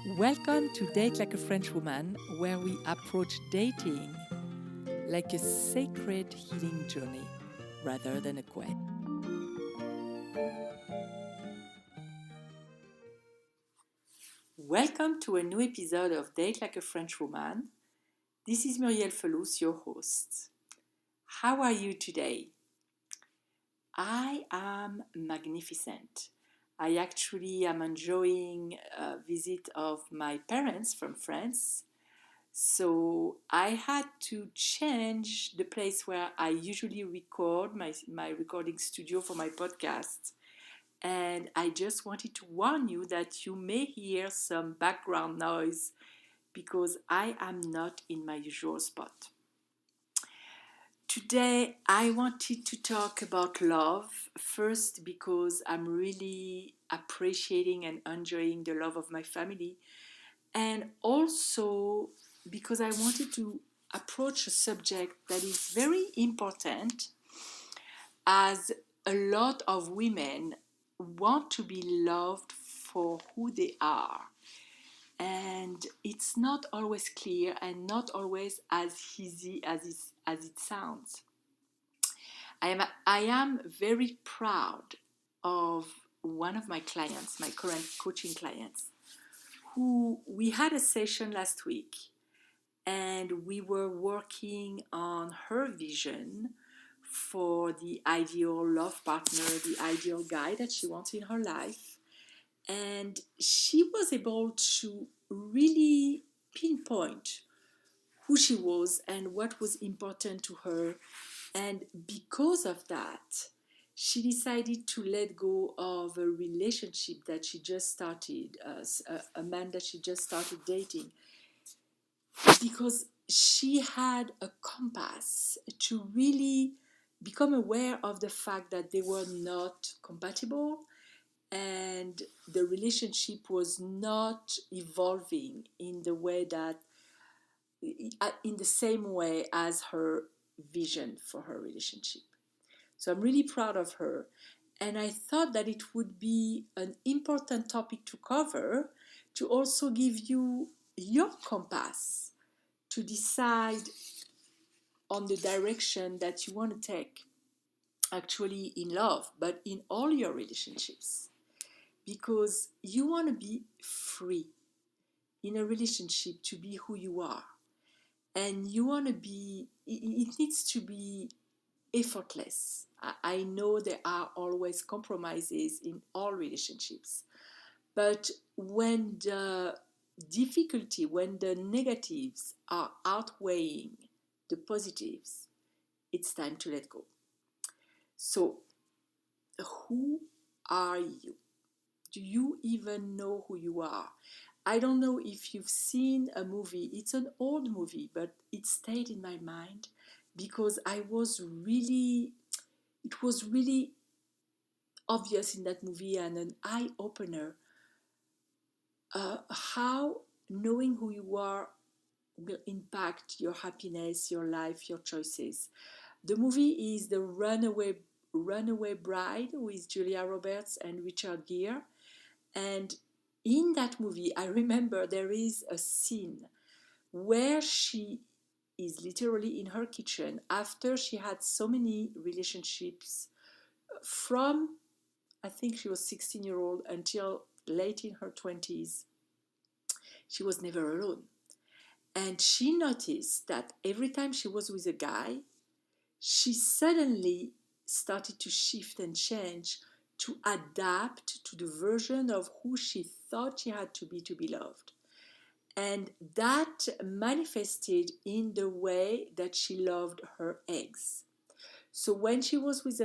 Welcome to Date Like a French Woman, where we approach dating like a sacred healing journey rather than a quest. Welcome to a new episode of Date Like a French Woman. This is Murielle, your host. How are you today? I am magnificent. I actually am enjoying a visit of my parents from France. So I had to change the place where I usually record my recording studio for my podcast. And I just wanted to warn you that you may hear some background noise because I am not in my usual spot. Today, I wanted to talk about love. First, because I'm really appreciating and enjoying the love of my family. And also because I wanted to approach a subject that is very important, as a lot of women want to be loved for who they are. And it's not always clear and not always as easy as it sounds. I am very proud of one of my clients, my current coaching clients, who we had a session last week and we were working on her vision for the ideal love partner, the ideal guy that she wants in her life. And she was able to really pinpoint who she was and what was important to her. And because of that, she decided to let go of a relationship that she just started, a man that she just started dating, because she had a compass to really become aware of the fact that they were not compatible and the relationship was not evolving in the way that in the same way as her vision for her relationship. So I'm really proud of her, and I thought that it would be an important topic to cover, to also give you your compass to decide on the direction that you want to take, actually in love, but in all your relationships. Because you want to be free in a relationship, to be who you are. And you want to be, it needs to be effortless. I know there are always compromises in all relationships. But when the difficulty, when the negatives are outweighing the positives, it's time to let go. So, who are you? Do you even know who you are? I don't know if you've seen a movie. It's an old movie, but it stayed in my mind because it was really obvious in that movie and an eye-opener, how knowing who you are will impact your happiness, your life, your choices. The movie is the Runaway Bride with Julia Roberts and Richard Gere. And in that movie, I remember there is a scene where she is literally in her kitchen after she had so many relationships from, I think she was 16-year-old until late in her 20s. She was never alone. And she noticed that every time she was with a guy, she suddenly started to shift and change to adapt to the version of who she thought she had to be loved. And that manifested in the way that she loved her eggs. So when she was with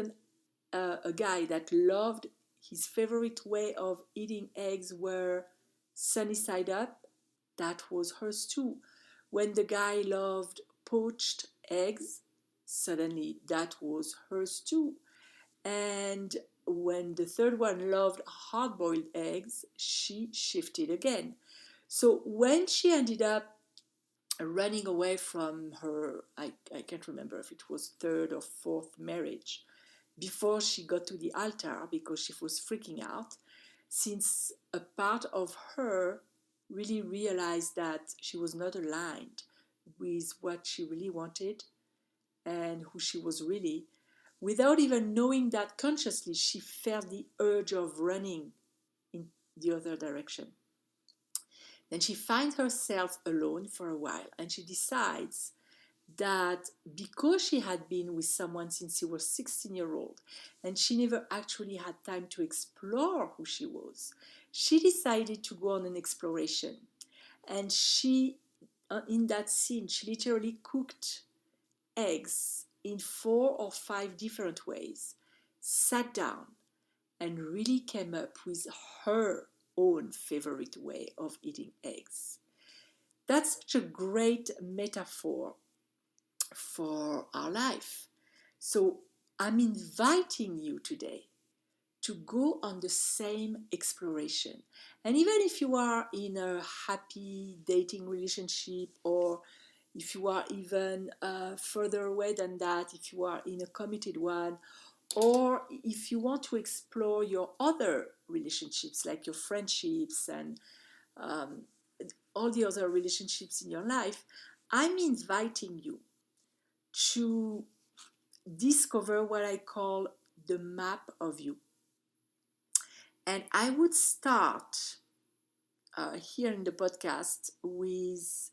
a guy that loved, his favorite way of eating eggs were sunny side up, that was hers too. When the guy loved poached eggs, suddenly that was hers too. And when the third one loved hard-boiled eggs, she shifted again. So when she ended up running away from her, I can't remember if it was third or fourth marriage, before she got to the altar because she was freaking out, since a part of her really realized that she was not aligned with what she really wanted and who she was really, without even knowing that consciously, she felt the urge of running in the other direction. Then she finds herself alone for a while, and she decides that because she had been with someone since she was 16-year-old and she never actually had time to explore who she was, she decided to go on an exploration. And she, in that scene, she literally cooked eggs in 4 or 5 different ways, sat down, and really came up with her own favorite way of eating eggs. That's such a great metaphor for our life. So I'm inviting you today to go on the same exploration. And even if you are in a happy dating relationship, or if you are even further away than that, if you are in a committed one, or if you want to explore your other relationships, like your friendships and um, all the other relationships in your life, I'm inviting you to discover what I call the map of you. And I would start here in the podcast with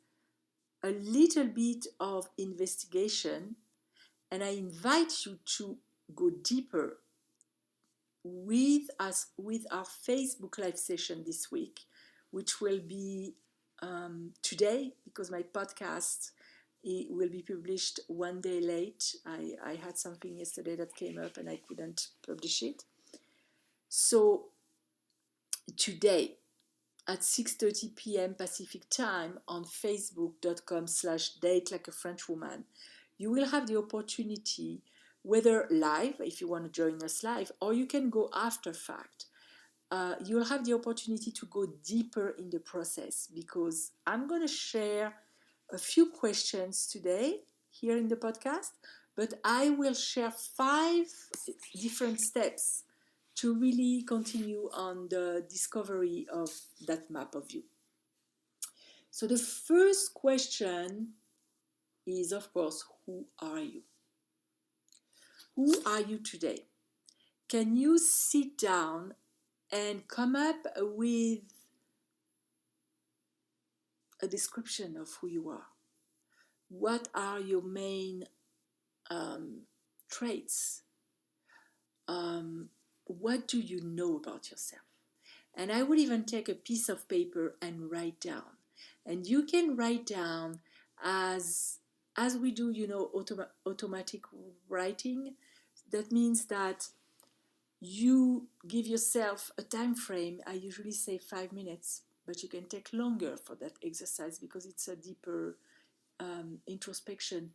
a little bit of investigation, and I invite you to go deeper with us with our Facebook live session this week, which will be today, because my podcast will be published one day late. I had something yesterday that came up and I couldn't publish it. So today at 6:30 p.m. Pacific time on facebook.com/date like a French woman, you will have the opportunity, whether live, if you want to join us live, or you can go after fact. You'll have the opportunity to go deeper in the process, because I'm going to share a few questions today here in the podcast, but I will share 5 different steps to really continue on the discovery of that map of you. So the first question is, of course, who are you? Who are you today? Can you sit down and come up with a description of who you are? What are your main traits? What do you know about yourself? And I would even take a piece of paper and write down. And you can write down as we do, automatic writing. That means that you give yourself a time frame. I usually say 5 minutes, but you can take longer for that exercise because it's a deeper introspection.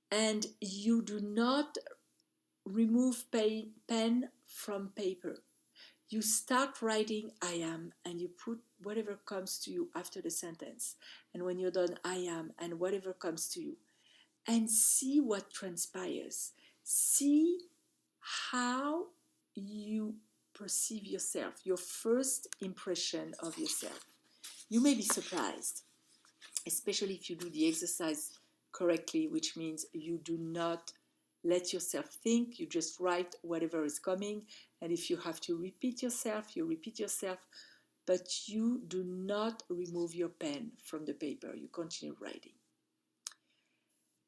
And you do not remove pen from paper. You start writing I am, and you put whatever comes to you after the sentence. And when you're done, I am, and whatever comes to you. And see what transpires. See how you perceive yourself, your first impression of yourself. You may be surprised, especially if you do the exercise correctly, which means you do not let yourself think, you just write whatever is coming. And if you have to repeat yourself, you repeat yourself, but you do not remove your pen from the paper. You continue writing.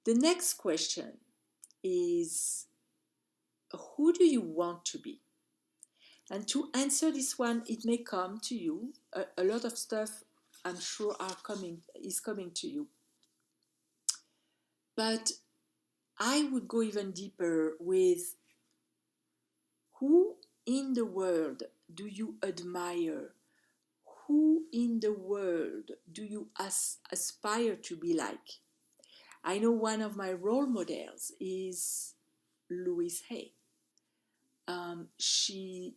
The next question is, who do you want to be? And to answer this one, it may come to you. A lot of stuff, I'm sure, is coming to you. But I would go even deeper with, who in the world do you admire? Who in the world do you aspire to be like? I know one of my role models is Louise Hay. She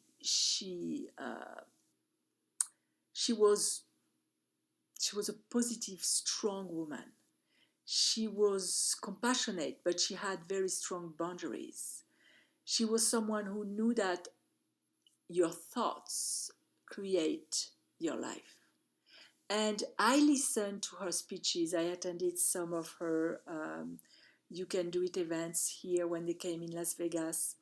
was a positive, strong woman. She was compassionate, but she had very strong boundaries. She was someone who knew that your thoughts create your life. And I listened to her speeches. I attended some of her You Can Do It events here when they came in Las Vegas.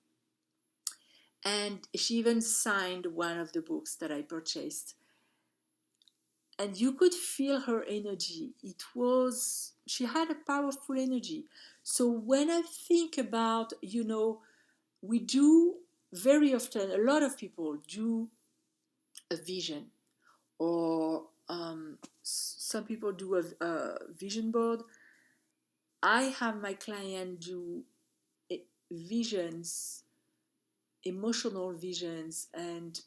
And she even signed one of the books that I purchased. And you could feel her energy. She had a powerful energy. So when I think about, we do very often, a lot of people do a vision, or some people do a vision board. I have my client do visions, emotional visions, and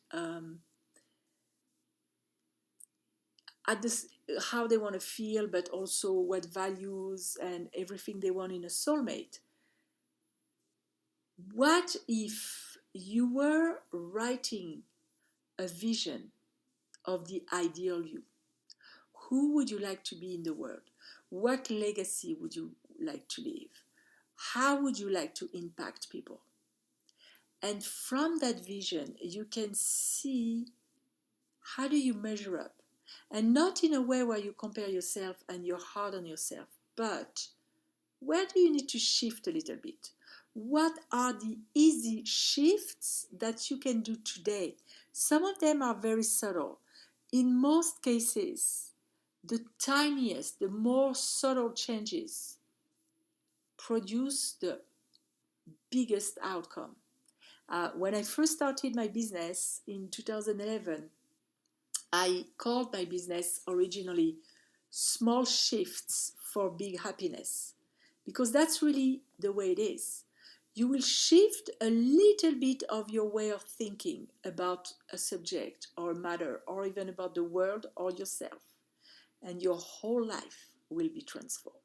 at this, how they want to feel, but also what values and everything they want in a soulmate. What if you were writing a vision of the ideal you? Who would you like to be in the world? What legacy would you like to leave? How would you like to impact people? And from that vision, you can see, how do you measure up? And not in a way where you compare yourself and you're hard on yourself, but where do you need to shift a little bit? What are the easy shifts that you can do today? Some of them are very subtle. In most cases, the tiniest, the more subtle changes produce the biggest outcome. When I first started my business in 2011, I called my business originally Small Shifts for Big Happiness, because that's really the way it is. You will shift a little bit of your way of thinking about a subject or a matter, or even about the world or yourself, and your whole life will be transformed.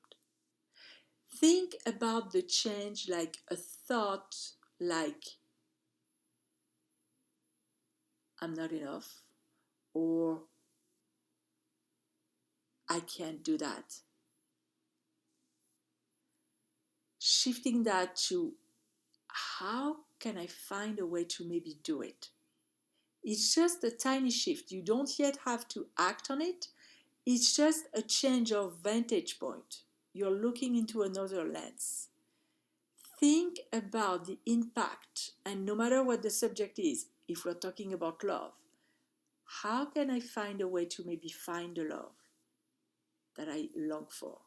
Think about the change like a thought, like, I'm not enough, or I can't do that. Shifting that to, how can I find a way to maybe do it? It's just a tiny shift. You don't yet have to act on it. It's just a change of vantage point. You're looking into another lens. Think about the impact, and no matter what the subject is, if we're talking about love, how can I find a way to maybe find the love that I long for?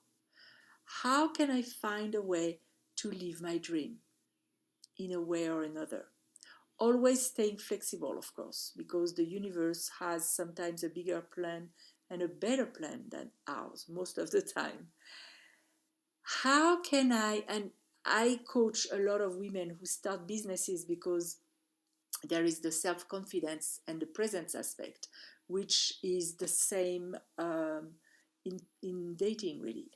How can I find a way to live my dream in a way or another? Always staying flexible, of course, because the universe has sometimes a bigger plan and a better plan than ours most of the time. How can and I coach a lot of women who start businesses because there is the self-confidence and the presence aspect, which is the same in dating, really,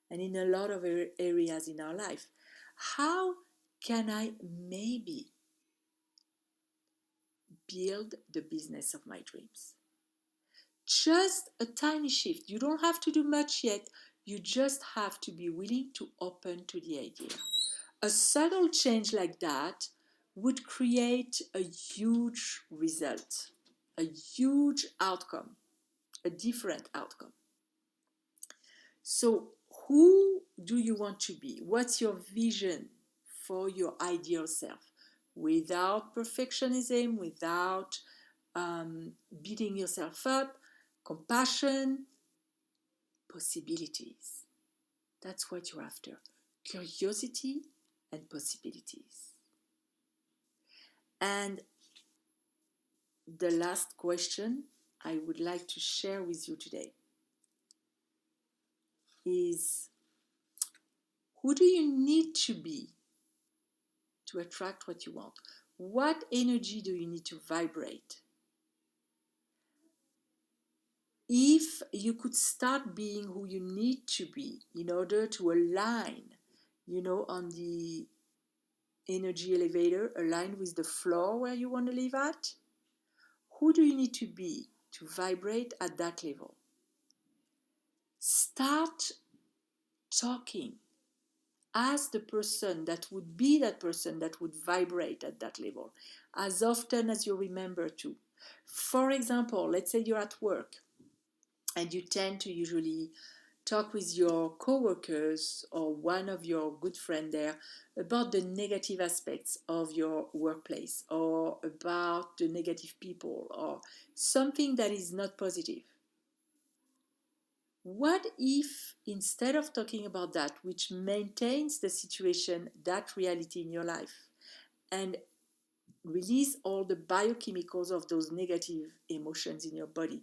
and in a lot of areas in our life. How can I maybe build the business of my dreams? Just a tiny shift. You don't have to do much yet. You just have to be willing to open to the idea. A subtle change like that would create a huge result, a huge outcome, a different outcome. So, who do you want to be? What's your vision for your ideal self? Without perfectionism, without beating yourself up, compassion, possibilities. That's what you're after. Curiosity and possibilities. And the last question I would like to share with you today is, who do you need to be to attract what you want? What energy do you need to vibrate? If you could start being who you need to be in order to align, on the energy elevator, align with the floor where you want to live at, who do you need to be to vibrate at that level? Start talking as the person that would be that person that would vibrate at that level as often as you remember to. For example, let's say you're at work and you tend to usually talk with your coworkers or one of your good friend there about the negative aspects of your workplace or about the negative people or something that is not positive. What if instead of talking about that, which maintains the situation, that reality in your life, and release all the biochemicals of those negative emotions in your body,